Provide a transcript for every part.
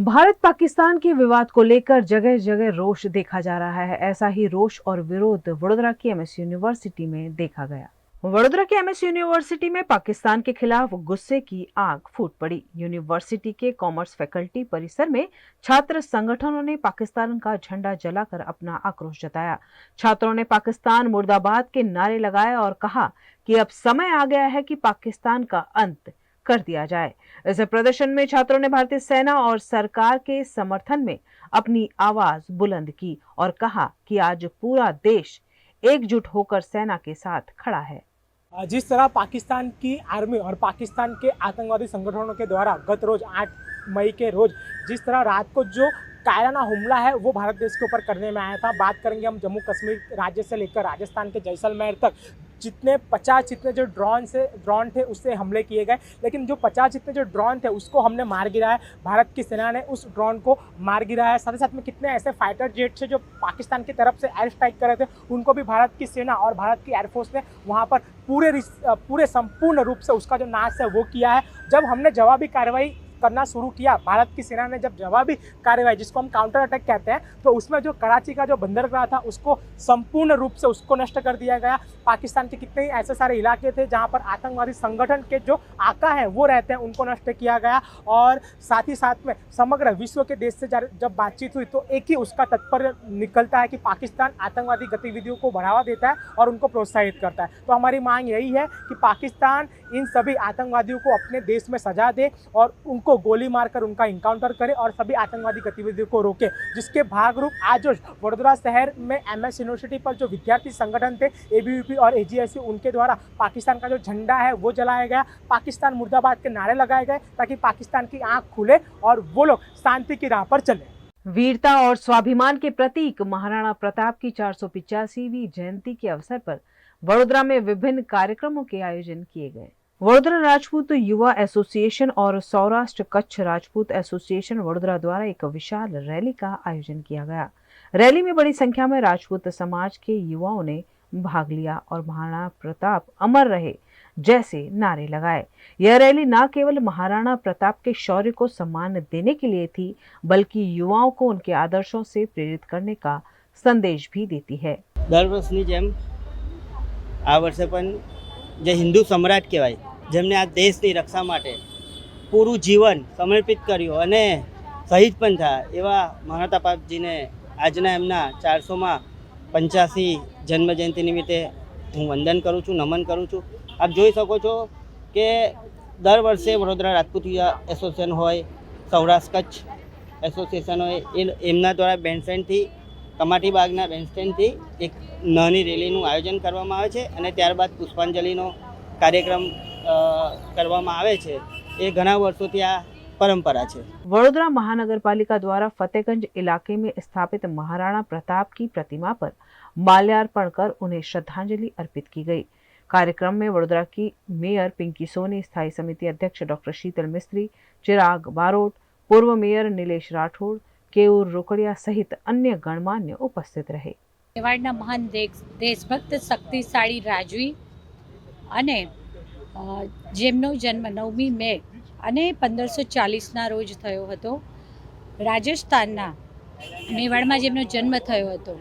भारत पाकिस्तान के विवाद को लेकर जगह जगह रोष देखा जा रहा है। ऐसा ही रोष और विरोध वडोदरा की एमएस यूनिवर्सिटी में देखा गया। वडोदरा के एमएस यूनिवर्सिटी में पाकिस्तान के खिलाफ गुस्से की आग फूट पड़ी। यूनिवर्सिटी के कॉमर्स फैकल्टी परिसर में छात्र संगठनों ने पाकिस्तान का झंडा जलाकर अपना आक्रोश जताया। छात्रों ने पाकिस्तान मुर्दाबाद के नारे लगाए और कहा कि अब समय आ गया है कि पाकिस्तान का अंत कर दिया जाए। इस प्रदर्शन में छात्रों ने भारतीय सेना और सरकार के समर्थन में अपनी आवाज बुलंद की और कहा कि आज पूरा देश एकजुट होकर सेना के साथ खड़ा है। जिस तरह पाकिस्तान की आर्मी और पाकिस्तान के आतंकवादी संगठनों के द्वारा गत रोज 8 मई के रोज जिस तरह रात को जो कायराना हमला है वो भारत देश के ऊपर करने में आया था। बात करेंगे हम जम्मू कश्मीर राज्य से लेकर राजस्थान के जैसलमेर तक जितने 50 जितने जो ड्रोन थे उससे हमले किए गए, लेकिन जो 50 जितने जो ड्रोन थे उसको हमने मार गिराया। भारत की सेना ने उस ड्रोन को मार गिराया। साथ ही साथ में कितने ऐसे फाइटर जेट से जो पाकिस्तान की तरफ से एयर स्ट्राइक कर रहे थे उनको भी भारत की सेना और भारत की एयरफोर्स ने वहाँ पर पूरे संपूर्ण रूप से उसका जो नाश है वो किया है। जब हमने जवाबी कार्रवाई करना शुरू किया, भारत की सेना ने जब जवाबी कार्रवाई जिसको हम काउंटर अटैक कहते हैं, तो उसमें जो कराची का जो बंदरगाह था उसको संपूर्ण रूप से उसको नष्ट कर दिया गया। पाकिस्तान के कितने ही ऐसे सारे इलाके थे जहां पर आतंकवादी संगठन के जो आका हैं वो रहते हैं, उनको नष्ट किया गया। और साथ ही साथ में समग्र विश्व के देश से जब बातचीत हुई तो एक ही उसका तात्पर्य निकलता है कि पाकिस्तान आतंकवादी गतिविधियों को बढ़ावा देता है और उनको प्रोत्साहित करता है। तो हमारी मांग यही है कि पाकिस्तान इन सभी आतंकवादियों को अपने देश में सजा दे और उनको गोली मारकर उनका इनकाउंटर करे और सभी आतंकवादी गतिविधियों को रोके, जिसके भागरूप आज वडोदरा शहर में एमएस यूनिवर्सिटी पर जो विद्यार्थी संगठन थे एबीवीपी और एजीएसयू उनके द्वारा पाकिस्तान का जो झंडा है वो जलाया गया, पाकिस्तान मुर्दाबाद के नारे लगाए गए ताकि पाकिस्तान की आंख खुले और वो लोग शांति की राह पर चले। वीरता और स्वाभिमान के प्रतीक महाराणा प्रताप की 485वीं जयंती के अवसर पर वडोदरा में विभिन्न कार्यक्रमों के आयोजन किए गए। वडोदरा राजपूत युवा एसोसिएशन और सौराष्ट्र कच्छ राजपूत एसोसिएशन वडोदरा द्वारा एक विशाल रैली का आयोजन किया गया। रैली में बड़ी संख्या में राजपूत समाज के युवाओं ने भाग लिया और महाराणा प्रताप अमर रहे जैसे नारे लगाए। यह रैली न केवल महाराणा प्रताप के शौर्य को सम्मान देने के लिए थी, बल्कि युवाओं को उनके आदर्शों से प्रेरित करने का संदेश भी देती है। दर वर्षनी जेम आ वर्षे पण जे हिंदू सम्राट कहेवाय जेमने आ देशनी रक्षा माटे पूરું जीवन समर्पित कर्યું અને શહીદ પણ થયા એવા મહારાણા પ્રતાપજીને આજના એમના 485 જન્મજયંતિ નિમિત્તે હું વંદન કરું છું, નમન કરું છું। આપ જોઈ શકો છો કે દર વર્ષે વડોદરા રાજપૂત યુવા એસોસિએશન હોય, સૌરાષ્ટ્ર કચ્છ એસોસિએશન હોય, એમના દ્વારા બેન્ડસ્ટેન્ડથી કમાટી બાગના બેન્ડસ્ટેન્ડથી એક નાની રેલીનું આયોજન કરવામાં આવે છે અને ત્યારબાદ પુષ્પાંજલિનો કાર્યક્રમ કરવામાં આવે છે। એ ઘણા વર્ષોથી આ परंपरा है। वडोदरा महानगर पालिका द्वारा फतेहगंज इलाके में स्थापित महाराणा प्रताप की प्रतिमा पर माल्यार्पण कर उन्हें श्रद्धांजलि अर्पित की गई। कार्यक्रम में वडोदरा की मेयर पिंकी सोनी, स्थायी समिति अध्यक्ष डॉक्टर शीतल मिस्त्री, चिराग बारोट, पूर्व मेयर नीलेश राठौड़, केयूर रोकड़िया सहित अन्य गणमान्य उपस्थित रहे। मेवाड़ना महान देशभक्त शक्तिशाળી રાજવી અને જેમનો જન્મ 9મી મે અને 1540ના રોજ થયો હતો। રાજસ્થાનના મેવાડમાં જેમનો જન્મ થયો હતો,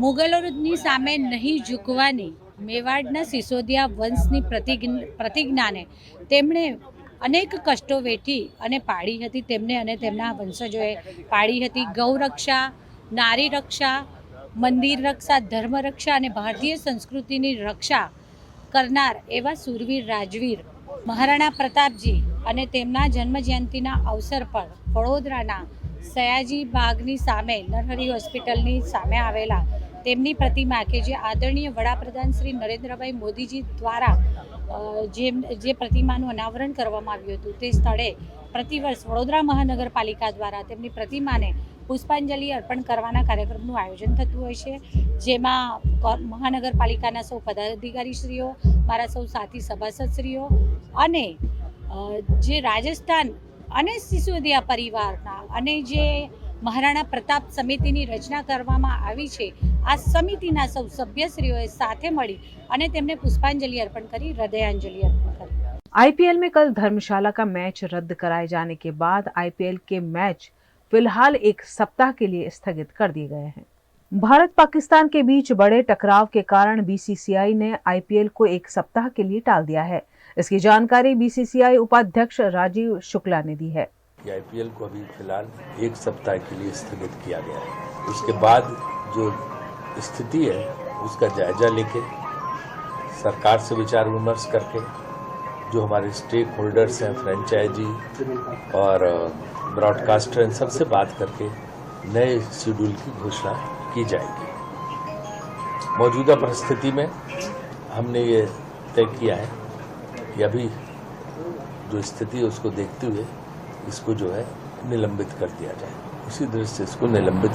મુગલોની સામે નહીં ઝૂકવાની મેવાડના સિસોદિયા વંશની પ્રતિજ્ઞાને તેમણે અનેક કષ્ટો વેઠી અને પાડી હતી। તેમને અને તેમના વંશજોએ પાડી હતી। ગૌરક્ષા, નારી રક્ષા, મંદિર રક્ષા, ધર્મ રક્ષા અને ભારતીય સંસ્કૃતિની રક્ષા કરનાર એવા સુરવીર રાજવીર મહારાણા પ્રતાપજી અને તેમના જન્મજયંતિના અવસર પર વડોદરાના સયાજી બાગની સામે નરહરી હોસ્પિટલની સામે આવેલા તેમની પ્રતિમા કે જે આદરણીય વડાપ્રધાન શ્રી નરેન્દ્રભાઈ મોદીજી દ્વારા જે પ્રતિમાનું અનાવરણ કરવામાં આવ્યું હતું તે સ્થળે પ્રતિવર્ષ વડોદરા મહાનગરપાલિકા દ્વારા તેમની પ્રતિમાને પુષ્પાંજલિ અર્પણ કરવાના કાર્યક્રમનું આયોજન થતું હોય છે, જેમાં મહાનગરપાલિકાના સૌ પદાધિકારીશ્રીઓ, મારા સૌ સાથી સભાસદશ્રીઓ અને જે રાજસ્થાન અને સિસોદિયા પરિવારના અને જે મહારાણા પ્રતાપ સમિતિની રચના કરવામાં આવી છે આ સમિતિના સૌ સભ્યશ્રીઓએ સાથે મળી અને તેમને પુષ્પાંજલિ અર્પણ કરી હૃદયાંજલિ અર્પણ કરી। आईपीएल में कल धर्मशाला का मैच रद्द कराए जाने के बाद आईपीएल के मैच फिलहाल 1 सप्ताह के लिए स्थगित कर दिए गए हैं। भारत पाकिस्तान के बीच बड़े टकराव के कारण बीसीसीआई ने आईपीएल को 1 सप्ताह के लिए टाल दिया है। इसकी जानकारी बीसीसीआई उपाध्यक्ष राजीव शुक्ला ने दी है। आईपीएल को अभी फिलहाल 1 सप्ताह के लिए स्थगित किया गया है। उसके बाद जो स्थिति है उसका जायजा लेके सरकार से विचार विमर्श करके जो हमारे स्टेक होल्डर्स हैं, फ्रेंचाइजी और ब्रॉडकास्टर, इन सबसे बात करके नए शेड्यूल की घोषणा की जाएगी। मौजूदा परिस्थिति में हमने ये तय किया है कि अभी जो स्थिति है उसको देखते हुए इसको जो है निलंबित कर दिया जाए। उसी दृष्टि से इसको निलंबित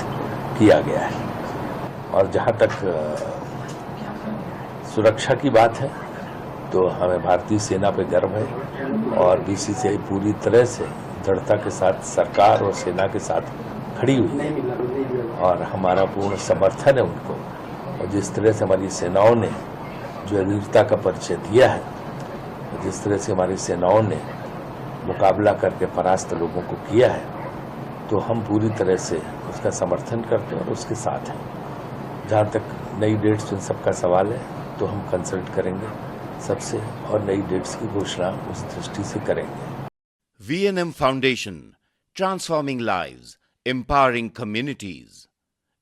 किया गया है। और जहाँ तक सुरक्षा की बात है तो हमें भारतीय सेना पे गर्व है और बीसीसीआई पूरी तरह से दृढ़ता के साथ सरकार और सेना के साथ खड़ी हुई है और हमारा पूर्ण समर्थन है उनको। और जिस तरह से हमारी सेनाओं ने जो वीरता का परिचय दिया है, जिस तरह से हमारी सेनाओं ने मुकाबला करके परास्त लोगों को किया है, तो हम पूरी तरह से उसका समर्थन करते हैं और उसके साथ हैं। जहाँ तक नई डेट्स इन सबका सवाल है तो हम कंसल्ट करेंगे सबसे और नई डेट्स की घोषणा उस दृष्टि से करेंगे। VNM Foundation, transforming lives, empowering communities.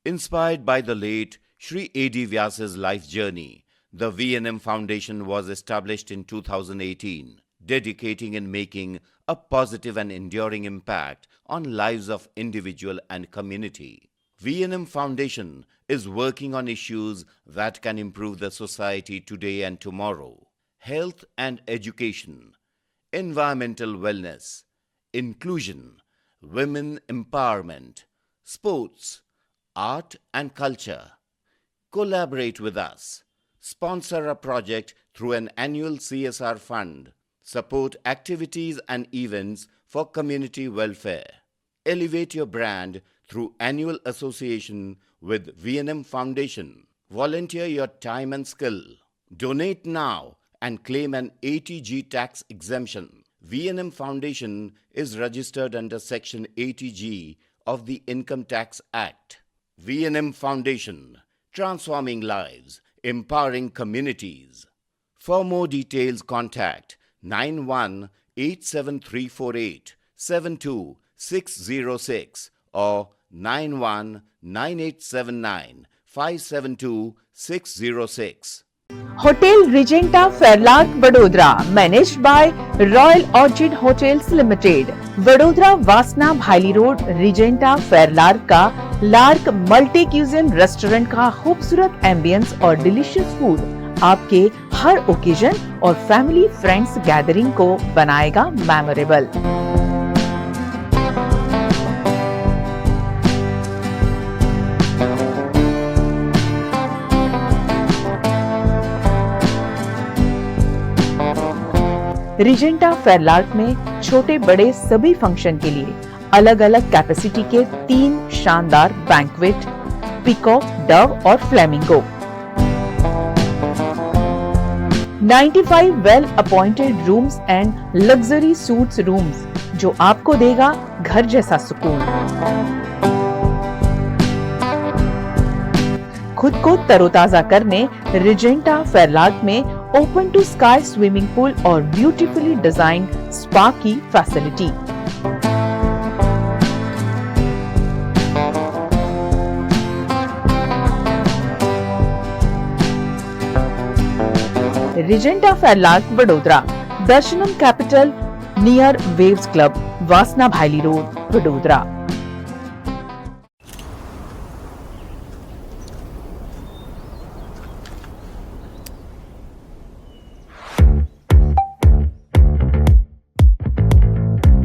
Inspired by the late Shri A.D. Vyasa's life journey, the VNM Foundation was established in 2018, dedicating and making a positive and enduring impact on lives of individual and community. VNM Foundation is working on issues that can improve the society today and tomorrow. Health and education, environmental wellness, inclusion, women empowerment, sports, art and culture. Collaborate with us. Sponsor a project through an annual CSR fund. Support activities and events for community welfare. Elevate your brand through annual association with VNM Foundation. Volunteer your time and skill. Donate now and claim an ATG tax exemption. VNM Foundation is registered under Section 80G of the Income Tax Act. VNM Foundation, transforming lives, empowering communities. For more details, contact 918734872606 or 919879572606. Hotel Regenta फेरलार्क Vadodara, managed by royal orchid hotels limited, Vadodara वासना Bhayli road, Regenta फेरलार्क का lark multi cuisine restaurant का खूबसूरत ambience और delicious food आपके हर occasion और family friends gathering को बनाएगा मेमोरेबल। रिजेंटा फेरलार्क में छोटे बड़े सभी फंक्शन के लिए अलग अलग कैपेसिटी के 3 शानदार बैंक्वेट, पीकॉक, डव और flamingo, 95 well appointed rooms and luxury suits rooms जो आपको देगा घर जैसा सुकून। खुद को तरोताजा करने रिजेंटा फेरलार्क में open to sky swimming pool और ब्यूटीफुली डिजाइन्ड स्पा की फैसिलिटी। रिजेंटा फेरलार्क Vadodara, Darshanam capital near waves club, Vasna Bhayli road, Vadodara.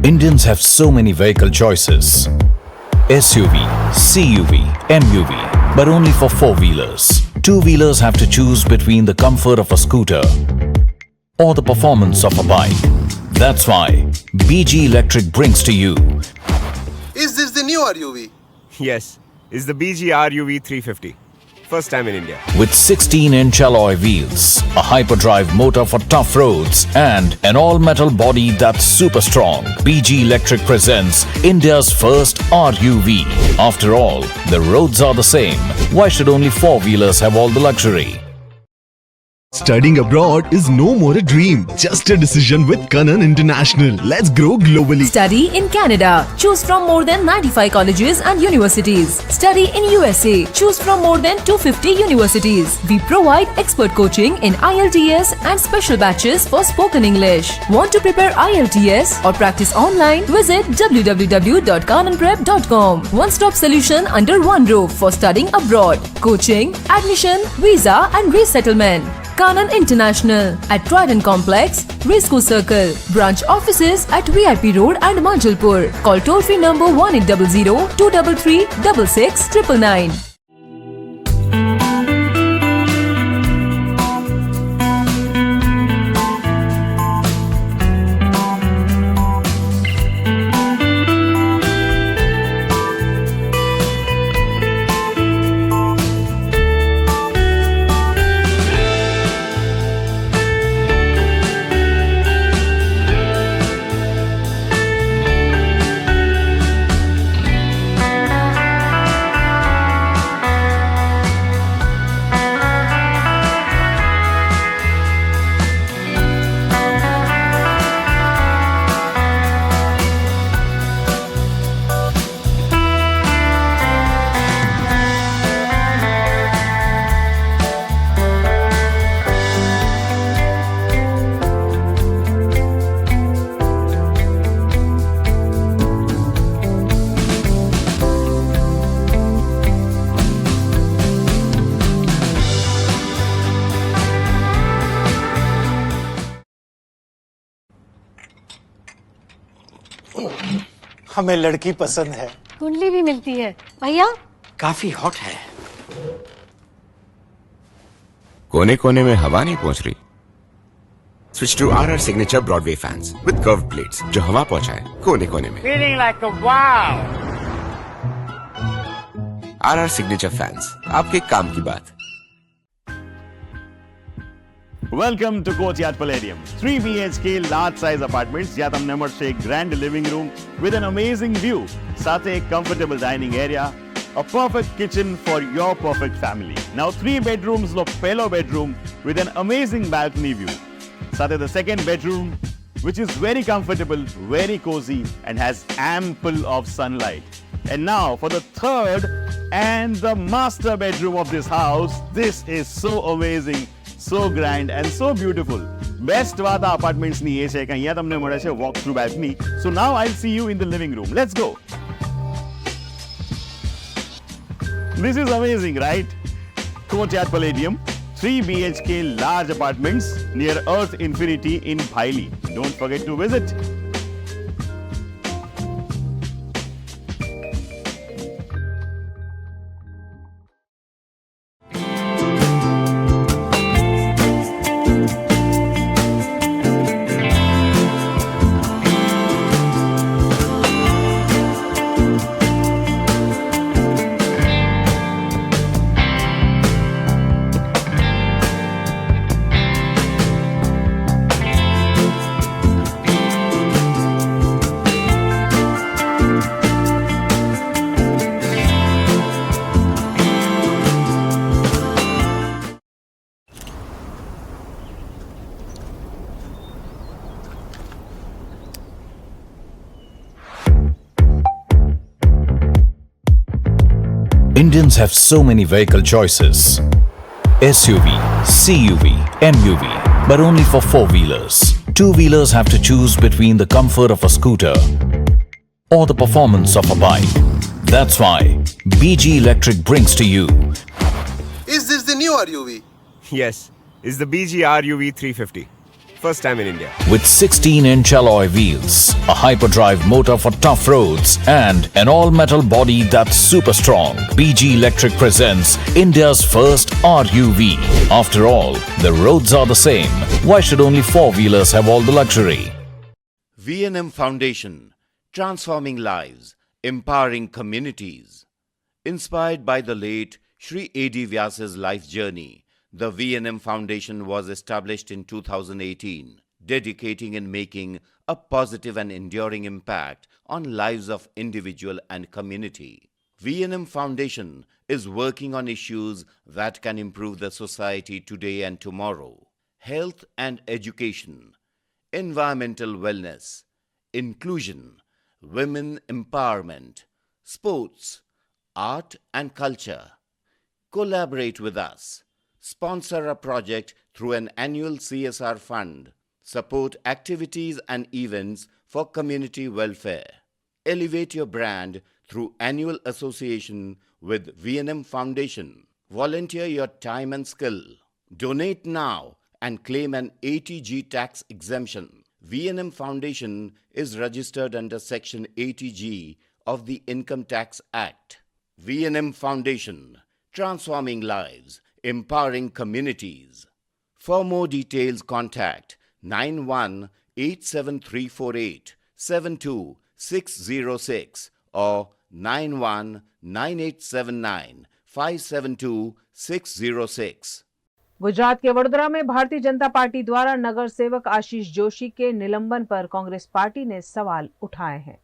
Indians have so many vehicle choices. SUV, CUV, MUV, but only for four-wheelers. Two-wheelers have to choose between the comfort of a scooter or the performance of a bike. That's why BG Electric brings to you. Is this the new RUV? Yes, it's the BG RUV 350. First time in India. With 16-inch alloy wheels, a hyperdrive motor for tough roads, and an all-metal body that's super strong, BG Electric presents India's first RUV. After all, the roads are the same. Why should only four-wheelers have all the luxury? Studying abroad is no more a dream, just a decision with Kanan International. Let's grow globally. Study in Canada. Choose from more than 95 colleges and universities. Study in USA. Choose from more than 250 universities. We provide expert coaching in IELTS and special batches for spoken English. Want to prepare IELTS or practice online? Visit www.kananprep.com. One-stop solution under one roof for studying abroad. Coaching, admission, visa and resettlement. Kanan International at Trident Complex, Resco Circle. Branch offices at VIP Road and Manjalpur. Call toll-free number 1800-233-6699. हमें लड़की पसंद है। कुंडली भी मिलती है भैया। काफी हॉट है। कोने कोने में हवा नहीं पहुंच रही। Switch to RR Signature Broadway fans with curved plates जो हवा पहुंचाए कोने कोने में। Feeling like a wow. RR Signature fans, आपके काम की बात। Welcome to Courtyard Palladium. 3 BHK large size apartments જ્યાં તમને મળશે એક grand living room with an amazing view. સાથે એક comfortable dining area, a perfect kitchen for your perfect family. Now 3 bedrooms નો પહેલો bedroom with an amazing balcony view. સાથે the second bedroom which is very comfortable, very cozy and has ample of sunlight. And now for the third and the master bedroom of this house. This is so amazing. So grand and so beautiful. Best વાત આ apartments ની એ છે કે અહીંયા તમને મળે છે walk through balcony. So now I'll see you in the living room. Let's go. This is amazing, right? Courtyard Palladium, 3 BHK large apartments near Earth Infinity in Bhaili. Don't forget to visit. Indians have so many vehicle choices. SUV, CUV, MUV, but only for four-wheelers. Two-wheelers have to choose between the comfort of a scooter or the performance of a bike. That's why BG Electric brings to you. Is this the new RUV? Yes, it's the BG RUV 350. First time in India. With 16-inch alloy wheels, a hyperdrive motor for tough roads, and an all-metal body that's super strong, BG Electric presents India's first RUV. After all, the roads are the same. Why should only four-wheelers have all the luxury? V&M Foundation, transforming lives, empowering communities. Inspired by the late Sri A.D. Vyas's life journey, the V&M Foundation was established in 2018, dedicating and making a positive and enduring impact on lives of individual and community. V&M Foundation is working on issues that can improve the society today and tomorrow: health and education, environmental wellness, inclusion, women empowerment, sports, art and culture. Collaborate with us. Sponsor a project through an annual CSR fund. Support activities and events for community welfare. Elevate your brand through annual association with V&M Foundation. Volunteer your time and skill. Donate now and claim an 80G tax exemption. V&M Foundation is registered under Section 80G of the Income Tax Act. V&M Foundation, transforming lives, empowering communities. For more details, contact 918734872606 or 919879572606. Gujarat के वडोदरा में Bharatiya Janata party द्वारा नगर सेवक आशीष जोशी के निलंबन पर Congress party ने सवाल उठाए हैं।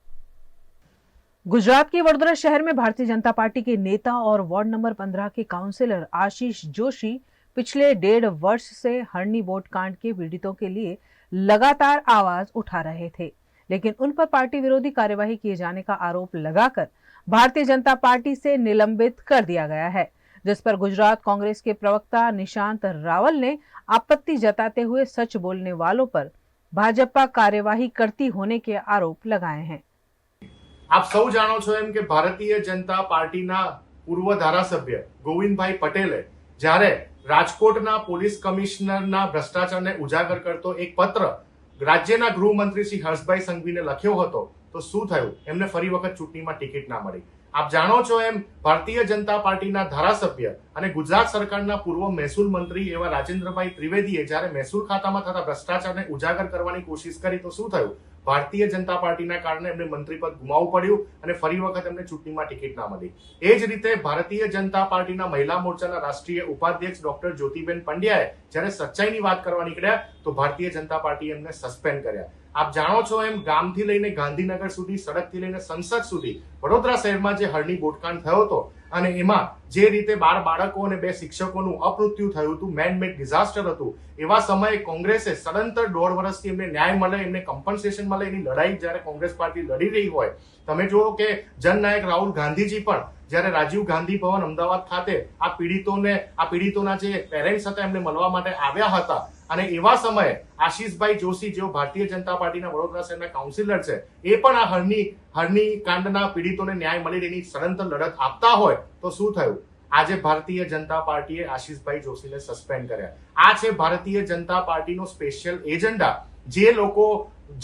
गुजरात के वडोदरा शहर में भारतीय जनता पार्टी के नेता और वार्ड नंबर 15 के काउंसिलर आशीष जोशी पिछले 1.5 वर्ष से हरनी बोट कांड के पीड़ितों के लिए लगातार आवाज उठा रहे थे, लेकिन उन पर पार्टी विरोधी कार्यवाही किए जाने का आरोप लगाकर भारतीय जनता पार्टी से निलंबित कर दिया गया है, जिस पर गुजरात कांग्रेस के प्रवक्ता निशांत रावल ने आपत्ति जताते हुए सच बोलने वालों पर भाजपा कार्यवाही करती होने के आरोप लगाए हैं। आप सौ जाणो छो एम के भारतीय जनता पार्टीना पूर्व धारासभ्य गोविंदभाई पटेले જ્યારે રાજકોટના પોલીસ કમિશનરના ભ્રષ્ટાચારને ઉજાગર કરતો એક પત્ર રાજ્યના ગૃહમંત્રી શ્રી હર્ષભાઈ સંઘવીને લખ્યો હતો, તો શું થયું? એમને ફરી વખત ચૂંટણીમાં ટિકિટ ના મળી। આપ જાણો છો એમ ભારતીય જનતા પાર્ટીના ધારાસભ્ય અને ગુજરાત સરકારના પૂર્વ મહેસૂલ મંત્રી એવા રાજેન્દ્રભાઈ ત્રિવેદીએ જ્યારે મહેસૂલ ખાતામાં થતા ભ્રષ્ટાચારને ઉજાગર કરવાની કોશિશ કરી, તો શું થયું? ભારતીય જનતા પાર્ટીના કારણે એમને મંત્રી પદ ગુમાવવું પડ્યું અને ફરી વખત એમને ચૂંટણીમાં ટિકિટ ના મળી। એ જ રીતે ભારતીય જનતા પાર્ટીના મહિલા મોરચાના રાષ્ટ્રીય ઉપાધ્યક્ષ ડોક્ટર જ્યોતિબેન પંડ્યાએ જ્યારે સચ્ચાઈની વાત કરવા નીકળ્યા તો ભારતીય જનતા પાર્ટીએ એમને સસ્પેન્ડ કર્યા। આપ જાણો છો એમ ગામથી લઈને ગાંધીનગર સુધી, સડકથી લઈને સંસદ સુધી વડોદરા શહેરમાં જે હરણી બોટકાંડ થયો હતો અને એમાં જે રીતે 12 બાળકો અને 2 શિક્ષકોનું અપમૃત્યુ થયું હતું, મેન મેડ ડિઝાસ્ટર હતું, એવા સમયે કોંગ્રેસે સદંતર 1.5 વર્ષથી એમને ન્યાય મળે, એમને કમ્પન્સેશન મળે, એની લડાઈ જ્યારે કોંગ્રેસ પાર્ટી લડી રહી હોય, તમે જુઓ કે જનનાયક રાહુલ ગાંધીજી પણ જ્યારે રાજીવ ગાંધી ભવન અમદાવાદ ખાતે આ પીડિતોના જે પેરેન્ટ્સ હતા એમને મળવા માટે આવ્યા હતા અને એવા સમયે આશીષભાઈ જોશી જેઓ ભારતીય જનતા પાર્ટીના વડોદરા શહેરના કાઉન્સિલર છે, એ પણ આ હરણી કાંડના પીડિતોને ન્યાય મળી એની સદંતર લડત આપતા હોય તો શું થયું? આજે ભારતીય જનતા પાર્ટીએ આશીષભાઈ જોશીને સસ્પેન્ડ કર્યા। આ છે ભારતીય જનતા પાર્ટીનો સ્પેશિયલ એજન્ડા। જે લોકો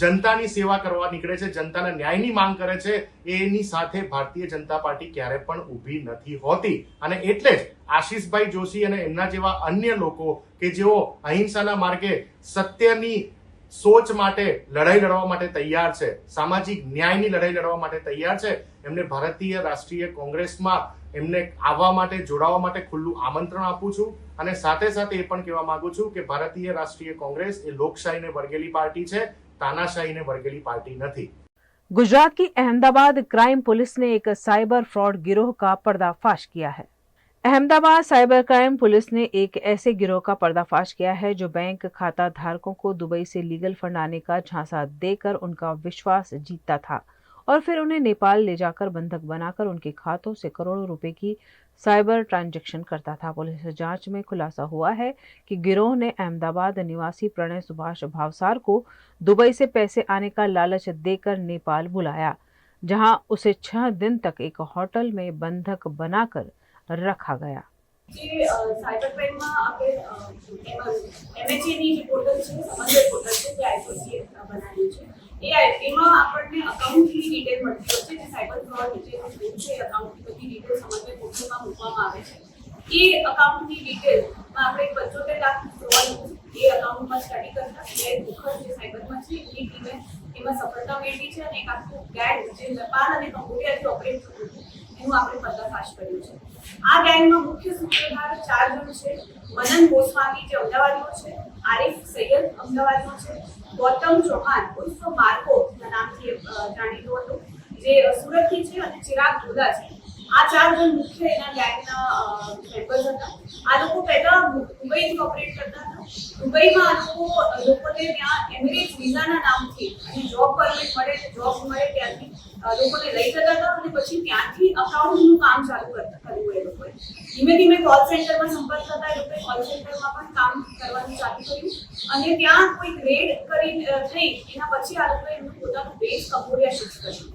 જનતાની સેવા કરવા નીકળે છે, જનતાના ન્યાયની માંગ કરે છે, એની સાથે ભારતીય જનતા પાર્ટી ક્યારે પણ ઊભી નથી હોતી અને એટલે જ આશીષભાઈ જોશી અને એમના જેવા અન્ય લોકો કે જેઓ અહિંસાના માર્ગે સત્યની સોચ માટે લડાઈ લડવા માટે તૈયાર છે, સામાજિક ન્યાયની લડાઈ લડવા માટે તૈયાર છે, એમને ભારતીય રાષ્ટ્રીય કોંગ્રેસમાં એમને આવવા માટે, જોડાવા માટે ખુલ્લું આમંત્રણ આપું છું અને સાથે સાથે એ પણ કહેવા માંગુ છું કે ભારતીય રાષ્ટ્રીય કોંગ્રેસ એ લોકશાહીને વળગેલી પાર્ટી છે, तानाशाही ने वर्गेली पार्टी नहीं। गुजरात की अहमदाबाद क्राइम पुलिस ने एक साइबर फ्रॉड गिरोह का पर्दाफाश किया है। अहमदाबाद साइबर क्राइम पुलिस ने एक ऐसे गिरोह का पर्दाफाश किया है जो बैंक खाता धारकों को दुबई से लीगल फंड आने का झांसा देकर उनका विश्वास जीतता था और फिर उन्हें नेपाल ले जाकर बंधक बनाकर उनके खातों से करोड़ों रुपए की साइबर ट्रांजैक्शन करता था। पुलिस जांच में खुलासा हुआ है कि गिरोह ने अहमदाबाद निवासी प्रणय सुभाष भावसार को दुबई से पैसे आने का लालच देकर नेपाल बुलाया, जहां उसे 6 दिन तक एक होटल में बंधक बनाकर रखा गया। साइबर क्राइम में આપણે MHA ની જે પોર્ટલ છે, સમન્વય પોર્ટલ છે, જે આઈસીસીએ બનાવ્યું છે, એમાં આપણને અકાઉન્ટની ડિટેલ મળતી હોય છે, જે સાયબર ફ્રોડ જે છે અકાઉન્ટની બધી ડિટેલ સમન્વય પોર્ટલમાં મૂકવામાં આવે છે। એ અકાઉન્ટની ડિટેલમાં આપણે 75 લાખ ફ્રોડ એ અકાઉન્ટમાં સ્ટડી કરતા બે મુખર જે સાયબરમાં છે એની ટીમે એમાં સફળતા મેળવી છે અને એક આખું ગેંગ જે નેપાળ અને કંબોડિયાથી ઓપરેટ થતું હતું એનું આપણે પર્દાફાશ કર્યું છે. આ ગેંગમાં મુખ્ય સૂત્રધાર 4 જણ છે. મનન ગોસ્વામી જે અમદાવાદનો છે, આરિફ સૈયદ અમદાવાદનો છે, ગૌતમ ચૌહાણ ઉર્ફ માર્કો નામથી જાણીતો હતો જે સુરતથી છે, અને ચિરાગ જોધા છે. આ 4 જણ મુખ્ય એના ગેંગના મેમ્બર્સ હતા. આ લોકો પહેલા દુબઈથી ઓપરેટ કરતા હતા. દુબઈમાં આ લોકોને ત્યાં એમિરેટ્સ વિઝાના નામથી અને જોબ પરમિટ મળે, જોબ મળે ત્યાંથી લોકોને લઈ જતા હતા અને પછી ત્યાંથી અકાઉન્ટનું કામ ચાલુ કર્યું. એ લોકોએ ધીમે ધીમે કોલ સેન્ટરમાં સંપર્ક થતા એ લોકોએ કોલ સેન્ટરમાં પણ કામ કરવાનું ચાલુ કર્યું અને ત્યાં કોઈ રેડ કરી થઈ એના પછી આ લોકોએ એમનું પોતાનું બેઝ કંબોડિયા શિફ્ટ કર્યું.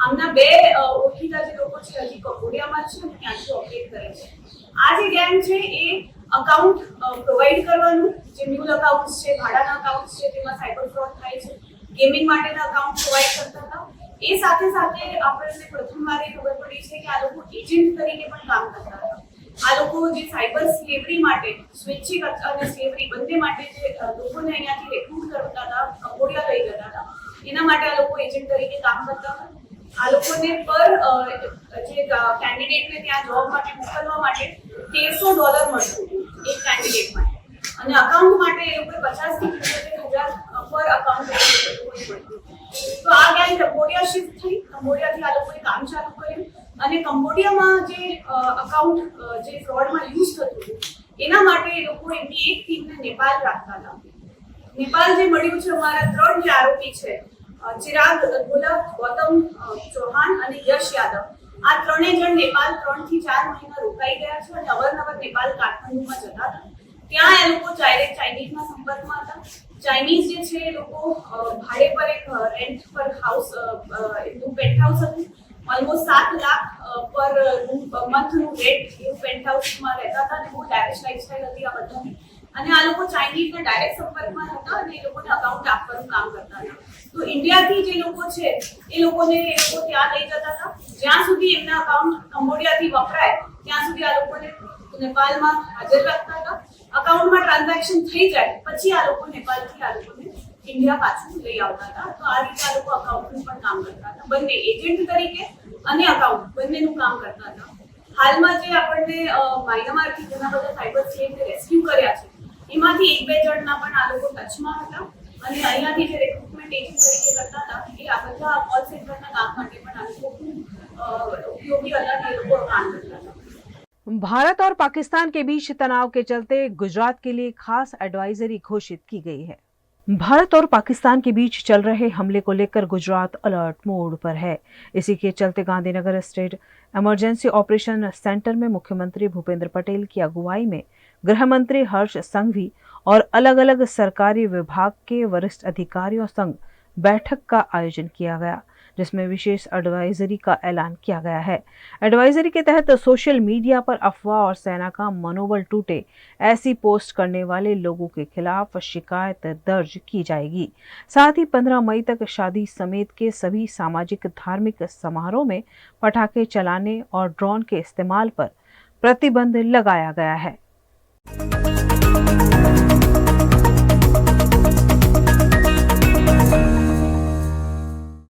આમના 2 ઓળખીતા જે લોકો છે હજી કંબોડિયામાં છે અને ત્યાંથી ઓપરેટ કરે છે. આ જે ગેંગ છે એ અકાઉન્ટ પ્રોવાઈડ કરવાનું, જે મ્યુલ અકાઉન્ટ્સ છે, ભાડાના અકાઉન્ટ્સ છે, તેમાં સાયબર ફ્રોડ થાય છે, ગેમિંગ માટેના અકાઉન્ટ પ્રોવાઈડ કરતા હતા. એ સાથે સાથે આપણને પ્રથમવાર એ ખબર પડી છે કે આ લોકો એજન્ટ તરીકે પણ કામ કરતા હતા. આ લોકો જે સાયબર સ્લેવરી માટે, સ્વૈચ્છિક અને સ્લેવરી બંને માટે જે લોકોને અહીંયાથી રેક્રુટ કરતા હતા, કંબોડિયા લઈ જતા હતા, એના માટે આ લોકો એજન્ટ તરીકે કામ કરતા હતા. આ લોકોને પર જે કેન્ડિડેટને ત્યાં જોબ માટે મોકલવા માટે $1300 મળતું એક કેન્ડિડેટ માટે, અને અકાઉન્ટ માટે એ લોકોએ 50 થી 75,000 પર અકાઉન્ટ મળતું. તો આ ગેંગ કંબોડિયા શિફ્ટ થઈ. કંબોડિયાથી આ લોકોએ કામ ચાલુ કર્યું અને કંબોડિયામાં જે અકાઉન્ટ જે ફ્રોડમાં યુઝ થતું હતું એના માટે એ લોકો એમની એક ટીમને નેપાળ રાખતા હતા. નેપાળ જે મળ્યું છે, અમારા 3 જે આરોપી છે, ચિરાગ જોધા, ગૌતમ ચૌહાણ અને યશ યાદવ, આ 3 જણ નેપાળ 3 થી 4 મહિના રોકાઈ ગયા છે અને અવારનવાર નેપાળ કાઠમંડુમાં જતા હતા. ત્યાં એ લોકો ડાયરેક્ટ ચાઇનીઝના સંપર્કમાં હતા. ચાઇનીઝ જે છે એ લોકો ભાડે પર એક રેન્ટ પર હાઉસ, એમનું પેન્ટ હાઉસ હતું. ઓલમોસ્ટ 7 લાખ પર મંથનું રેન્ટ એવું પેન્ટ હાઉસમાં રહેતા હતા અને બહુ લેવિશ લાઇફસ્ટાઇલ હતી આ બધાની. અને આ લોકો ચાઇનીઝના ડાયરેક્ટ સંપર્કમાં હતા અને એ લોકોને અકાઉન્ટ આપવાનું કામ કરતા હતા. તો ઇન્ડિયાથી જે લોકો છે એ લોકોને એ લોકો ત્યાં લઈ જતા હતા. જ્યાં સુધી એમના અકાઉન્ટ કંબોડિયાથી વપરાય ત્યાં સુધી આ લોકોને નેપાળમાં હાજર રાખતા હતા. અકાઉન્ટમાં ટ્રાન્ઝેક્શન થઈ જાય પછી આ લોકો નેપાળથી આ લોકોને ઇન્ડિયા પાછું લઈ આવતા હતા. તો આ રીતે આ લોકો અકાઉન્ટનું પણ કામ કરતા હતા. બંને એજન્ટ તરીકે અને અકાઉન્ટ બંનેનું કામ કરતા હતા. હાલમાં જે આપણને માયનમારથી ઘણા બધા સાયબર સ્લેવને રેસ્ક્યુ કર્યા છે એમાંથી 1-2 જણના પણ આ લોકો ટચમાં હતા અને અહીંયાથી જે રિક્રુટમેન્ટ એજન્ટ તરીકે કરતા હતા એ આ બધા કોલ સેન્ટરના કામ માટે પણ આ લોકો ખૂબ ઉપયોગી હતા અને એ લોકો કામ કરતા હતા. भारत और पाकिस्तान के बीच तनाव के चलते गुजरात के लिए खास एडवाइजरी घोषित की गई है. भारत और पाकिस्तान के बीच चल रहे हमले को लेकर गुजरात अलर्ट मोड पर है. इसी के चलते Gandhinagar state emergency operation centre में मुख्यमंत्री भूपेंद्र पटेल की अगुवाई में गृह मंत्री हर्ष संघवी और अलग अलग सरकारी विभाग के वरिष्ठ अधिकारियों संग बैठक का आयोजन किया गया, जिसमें विशेष एडवाइजरी का ऐलान किया गया है. एडवाइजरी के तहत सोशल मीडिया पर अफवाह और सेना का मनोबल टूटे ऐसी पोस्ट करने वाले लोगों के खिलाफ शिकायत दर्ज की जाएगी. साथ ही 15 मई तक शादी समेत के सभी सामाजिक धार्मिक समारोह में पटाखे चलाने और ड्रोन के इस्तेमाल पर प्रतिबंध लगाया गया है.